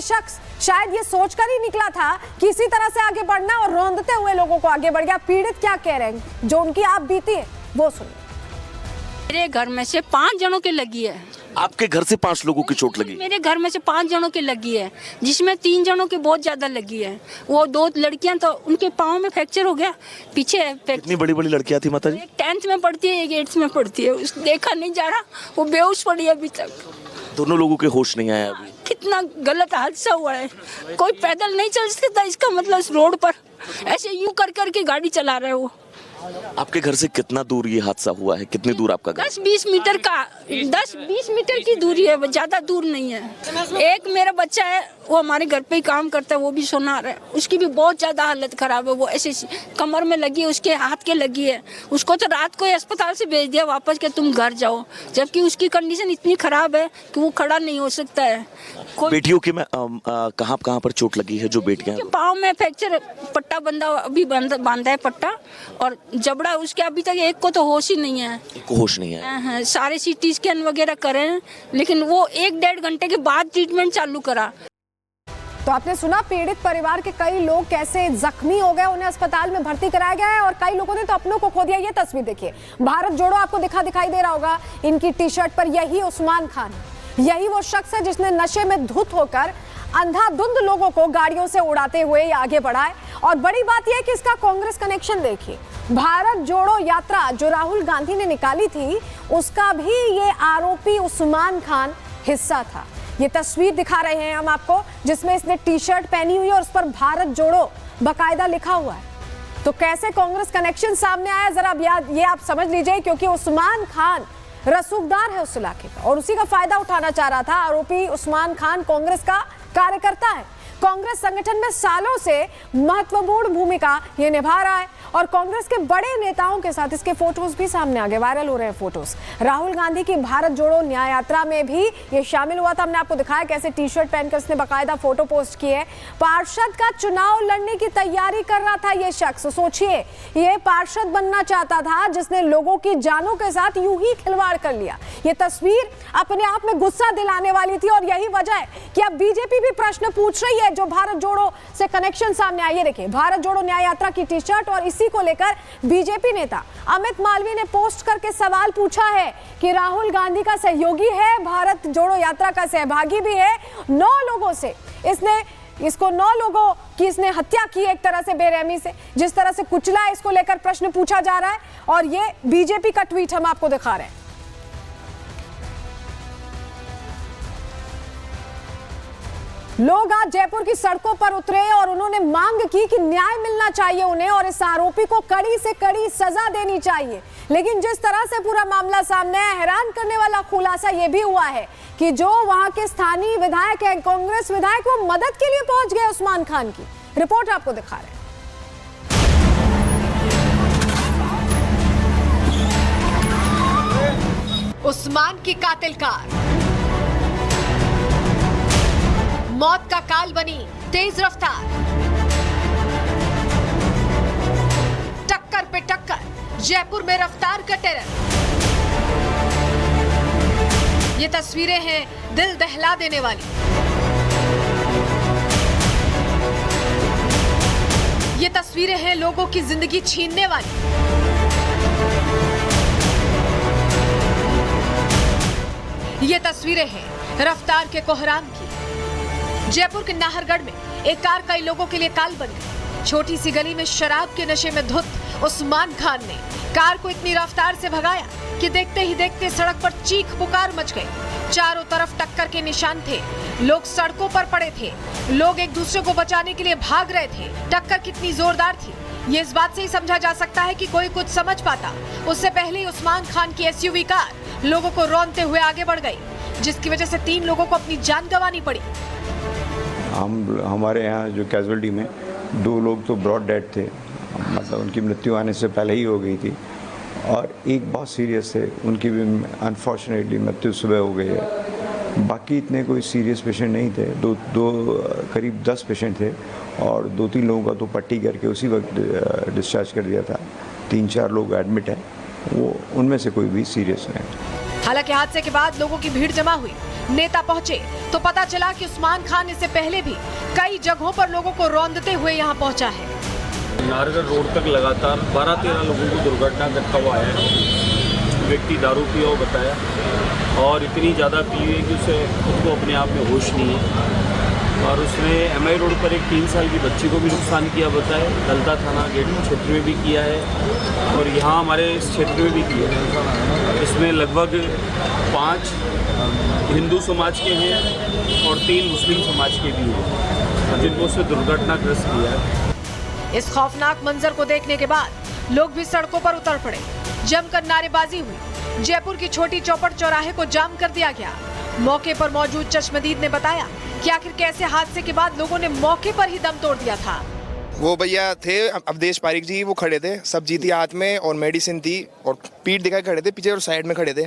शख्स शायद ये सोचकर ही निकला था कि इसी तरह से आगे बढ़ना और रौंदते हुए लोगों को आगे बढ़ गया। पीड़ित क्या कह रहे हैं, जो उनकी आप बीती है वो सुनिए। मेरे घर में से 5 जनों के लगी है। आपके घर से 5 लोगों की चोट लगी? मेरे घर में से 5 जनों की लगी है, जिसमें 3 जनों की बहुत ज्यादा लगी है। वो 2 लड़कियां तो उनके पाँव में फ्रैक्चर हो गया, पीछे कितनी बड़ी बड़ी लड़कियां थी माता जी? एक 10th में पढ़ती है, एक 8th में पढ़ती है। उस देखा नहीं जा रहा, वो बेहोश पड़ी है अभी तक। दोनों लोगों के होश नहीं आया अभी। कितना गलत हादसा हुआ है। कोई पैदल नहीं चल सकता, इसका मतलब इस रोड पर ऐसे यूं कर करके गाड़ी चला रहे हो। आपके घर से कितना दूर ये हादसा हुआ है? कितनी दूर आपका घर? 10-20 मीटर का 10-20 मीटर की दूरी है, ज्यादा दूर नहीं है। एक मेरा बच्चा है, वो हमारे घर पे ही काम करता है, वो भी सुनार है। उसकी भी बहुत ज्यादा हालत खराब है। वो ऐसे कमर में लगी है, उसके हाथ के लगी है। उसको तो रात को अस्पताल से भेज दिया वापस कि तुम घर जाओ, जबकि उसकी कंडीशन इतनी खराब है कि वो खड़ा नहीं हो सकता है। बेटियों की में कहाँ पर चोट लगी है? जो बेटियां पाँव में फ्रैक्चर, पट्टा बंधा अभी बांधा है पट्टा, और जबड़ा उसके अभी तक एक को तो होश ही नहीं है। होश नहीं है। सारे CT स्कैन वगैरह करे, लेकिन वो 1-1.5 घंटे के बाद ट्रीटमेंट चालू करा। तो आपने सुना पीड़ित परिवार के कई लोग कैसे जख्मी हो गए, उन्हें अस्पताल में भर्ती कराया गया है और कई लोगों ने तो अपनों को खो दिया। ये तस्वीर देखिए, भारत जोड़ो आपको दिखाई दे रहा होगा इनकी टी-शर्ट पर। यही उस्मान खान, यही वो शख्स है जिसने नशे में धुत होकर अंधाधुंध लोगों को गाड़ियों से उड़ाते हुए आगे बढ़ा है। और बड़ी बात यह है कि इसका कांग्रेस कनेक्शन देखिए। भारत जोड़ो यात्रा जो राहुल गांधी ने निकाली थी, उसका भी ये आरोपी उस्मान खान हिस्सा था। ये तस्वीर दिखा रहे हैं हम आपको, जिसमें इसने टी-शर्ट पहनी हुई है और उस पर भारत जोड़ो बाकायदा लिखा हुआ है। तो कैसे कांग्रेस कनेक्शन सामने आया, जरा ये आप समझ लीजिए, क्योंकि उस्मान खान रसूखदार है उस इलाके का और उसी का फायदा उठाना चाह रहा था। आरोपी उस्मान खान कांग्रेस का कार्यकर्ता है, कांग्रेस संगठन में सालों से महत्वपूर्ण भूमिका ये निभा रहा है और कांग्रेस के बड़े नेताओं के साथ इसके फोटोज भी सामने आ गए, वायरल हो रहे हैं फोटोज। राहुल गांधी की भारत जोड़ो न्याय यात्रा में भी ये शामिल हुआ था। हमने आपको दिखाया कैसे टी-शर्ट पहनकर इसने बाकायदा फोटो पोस्ट की है। पार्षद का चुनाव लड़ने की तैयारी कर रहा था ये शख्स। सोचिए, ये पार्षद बनना चाहता था जिसने लोगों की जानों के साथ यूं ही खिलवाड़ कर लिया। ये तस्वीर अपने आप में गुस्सा दिलाने वाली थी और यही वजह है कि अब बीजेपी भी प्रश्न पूछ रही है जो भारत जोड़ो से कनेक्शन सामने आए। देखिए, भारत जोड़ो न्याय यात्रा की टी-शर्ट और इसी को लेकर बीजेपी नेता अमित मालवीय ने पोस्ट करके सवाल पूछा है कि राहुल गांधी का सहयोगी है, भारत जोड़ो यात्रा का सहभागी भी है। 9 लोगों से इसको 9 लोगों की इसने हत्या की एक तरह से बेरहमी से, जिस तरह से कुचला है, इसको लेकर प्रश्न पूछा जा रहा है। और ये बीजेपी का ट्वीट हम आपको दिखा रहे हैं। लोग आज जयपुर की सड़कों पर उतरे और उन्होंने मांग की कि न्याय मिलना चाहिए उन्हें और इस आरोपी को कड़ी से कड़ी सजा देनी चाहिए। लेकिन जिस तरह से पूरा मामला सामने आया, हैरान करने वाला खुलासा यह भी हुआ है कि जो वहां के स्थानीय विधायक हैं, कांग्रेस विधायक, वो मदद के लिए पहुंच गए उस्मान खान की। रिपोर्ट आपको दिखा रहे हैं। उस्मान की कातिल कार मौत का काल बनी तेज रफ्तार, टक्कर पे टक्कर, जयपुर में रफ्तार का टेरर। ये तस्वीरें हैं दिल दहला देने वाली। ये तस्वीरें हैं लोगों की जिंदगी छीनने वाली। ये तस्वीरें हैं रफ्तार के कोहराम की। जयपुर के नाहरगढ़ में एक कार कई लोगों के लिए काल बन गई। छोटी सी गली में शराब के नशे में धुत उस्मान खान ने कार को इतनी रफ्तार से भगाया कि देखते ही देखते सड़क पर चीख पुकार मच गई। चारों तरफ टक्कर के निशान थे, लोग सड़कों पर पड़े थे, लोग एक दूसरे को बचाने के लिए भाग रहे थे। टक्कर कितनी जोरदार थी ये इस बात से ही समझा जा सकता है कि कोई कुछ समझ पाता उससे पहले ही उस्मान खान की SUV कार लोगों को रौंदते हुए आगे बढ़ गई, जिसकी वजह से 3 लोगों को अपनी जान गंवानी पड़ी। हमारे यहाँ जो कैजुअलिटी में 2 लोग तो ब्रॉड डेड थे, मतलब उनकी मृत्यु आने से पहले ही हो गई थी, और एक बहुत सीरियस थे, उनकी भी अनफॉर्चुनेटली मृत्यु सुबह हो गई है। बाकी इतने कोई सीरियस पेशेंट नहीं थे। दो करीब 10 पेशेंट थे और 2-3 लोगों का तो पट्टी करके उसी वक्त डिस्चार्ज कर दिया था। 3-4 लोग एडमिट हैं, वो उनमें से कोई भी सीरियस नहीं। हालांकि हादसे के बाद लोगों की भीड़ जमा हुई। नेता पहुंचे तो पता चला कि उस्मान खान इससे पहले भी कई जगहों पर लोगों को रौंदते हुए यहां पहुंचा है। नाहरगढ़ रोड तक लगातार 12-13 लोगों की दुर्घटना करता हुआ आया है। व्यक्ति दारू पिया हुआ बताया और इतनी ज़्यादा पी हुई कि उसे खुद को अपने आप में होश नहीं है और उसने एमआई रोड पर एक 3 साल की बच्ची को भी नुकसान किया बताया। दलता थाना गेट क्षेत्र में भी किया है और यहाँ हमारे इस क्षेत्र में भी किया है। इसमें लगभग 5 हिंदू समाज के हैं और 3 मुस्लिम समाज के भी हैं जिनको उसने दुर्घटनाग्रस्त किया है। इस खौफनाक मंजर को देखने के बाद लोग भी सड़कों पर उतर पड़े। जमकर नारेबाजी हुई। जयपुर की छोटी चौपड़ चौराहे को जाम कर दिया गया। मौके पर मौजूद चश्मदीद ने बताया कि आखिर कैसे हादसे के बाद लोगों ने मौके पर ही दम तोड़ दिया था। वो भैया थे अवधेश पारिक जी, वो खड़े थे, सब्जी थी हाथ में और मेडिसिन थी और पीठ दिखाई खड़े थे पीछे और साइड में खड़े थे।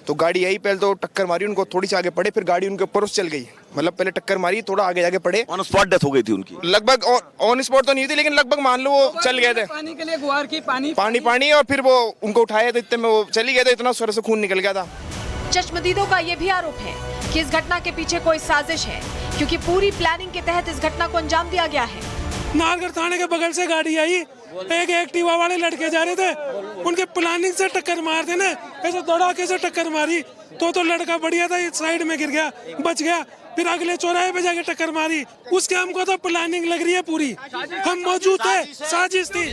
तो गाड़ी आई, पहले तो टक्कर मारी उनको, थोड़ी सी आगे पड़े, फिर गाड़ी उनके ऊपर चल गई। मतलब पहले टक्कर मारी, थोड़ा आगे जाके पड़े। ऑन स्पॉट डेथ हो गई थी उनकी लगभग ऑन स्पॉट तो नहीं थी, लेकिन लगभग मान लो वो चल गए थे। पानी के लिए गुहार की पानी और फिर वो उनको उठाया तो इतने में वो चली गए थे, इतना सर से खून निकल गया था। चश्मदीदों का ये भी आरोप है कि इस घटना के पीछे कोई साजिश है, क्योंकि पूरी प्लानिंग के तहत इस घटना को अंजाम दिया गया है। नाहरगढ़ थाने के बगल से गाड़ी आई, एक एक्टिवा वाले लड़के जा रहे थे, उनके प्लानिंग से टक्कर मार देने, ऐसे दौड़ाके से टक्कर मारी तो लड़का बढ़िया था, साइड में गिर गया, बच गया। फिर अगले चौराहे पे जाके टक्कर मारी, उसके हमको तो प्लानिंग लग रही है पूरी, हम मौजूद थे, साजिश थी।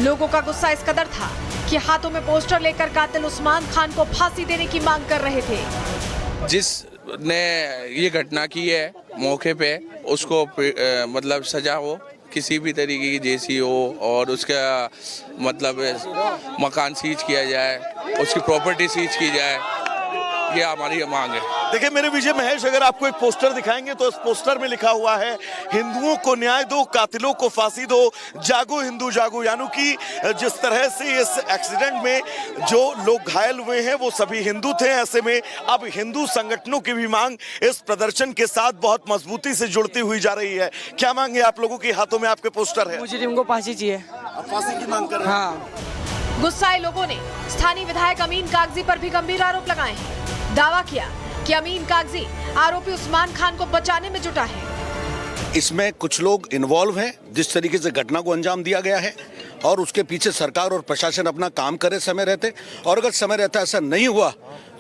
लोगों का गुस्सा इस कदर था कि हाथों में पोस्टर लेकर कातिल उस्मान खान को फांसी देने की मांग कर रहे थे। जिसने ये घटना की है मौके पे उसको मतलब सजा हो, किसी भी तरीके की जैसी हो, और उसका मतलब मकान सीज किया जाए, उसकी प्रॉपर्टी सीज की जाए, ये हमारी मांग है। देखिए मेरे विजय महेश, अगर आपको एक पोस्टर दिखाएंगे तो इस पोस्टर में लिखा हुआ है, हिंदुओं को न्याय दो, कातिलों को फांसी दो, जागो हिंदू जागो। यानी कि जिस तरह से इस एक्सीडेंट में जो लोग घायल हुए हैं वो सभी हिंदू थे। ऐसे में अब हिंदू संगठनों की भी मांग इस प्रदर्शन के साथ बहुत मजबूती से जुड़ती हुई जा रही है। क्या मांग है आप लोगों के हाथों में? आपके पोस्टर है। मुझे फांसी चाहिए। आप फांसी की मांग कर रहे हैं? हाँ। गुस्साए लोगों ने स्थानीय विधायक अमीन कागजी पर भी गंभीर आरोप लगाए हैं। दावा किया कि अमीन कागजी आरोपी उस्मान खान को बचाने में जुटा है। इसमें कुछ लोग इन्वॉल्व हैं, जिस तरीके से घटना को अंजाम दिया गया है, और उसके पीछे सरकार और प्रशासन अपना काम करे समय रहते, और अगर समय रहता ऐसा नहीं हुआ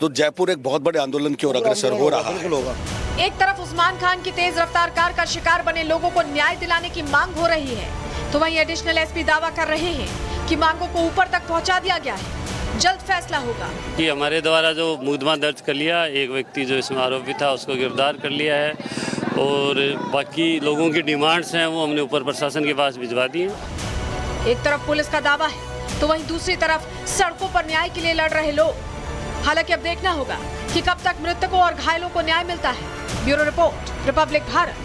तो जयपुर एक बहुत बड़े आंदोलन की ओर अग्रसर हो रहा है। एक तरफ उस्मान खान की तेज रफ्तार कार का शिकार बने लोगों को न्याय दिलाने की मांग हो रही है, तो वहीं एडिशनल एसपी दावा कर रहे हैं कि मांगों को ऊपर तक पहुंचा दिया गया है, जल्द फैसला होगा। कि हमारे द्वारा जो मुकदमा दर्ज कर लिया, एक व्यक्ति जो इसमें आरोपी था उसको गिरफ्तार कर लिया है, और बाकी लोगों की डिमांड्स हैं वो हमने ऊपर प्रशासन के पास भिजवा दी हैं। एक तरफ पुलिस का दावा है तो वहीं दूसरी तरफ सड़कों पर न्याय के लिए लड़ रहे लोग। हालांकि अब देखना होगा कि कब तक मृतकों और घायलों को न्याय मिलता है। Bureau report, Republic Bharat.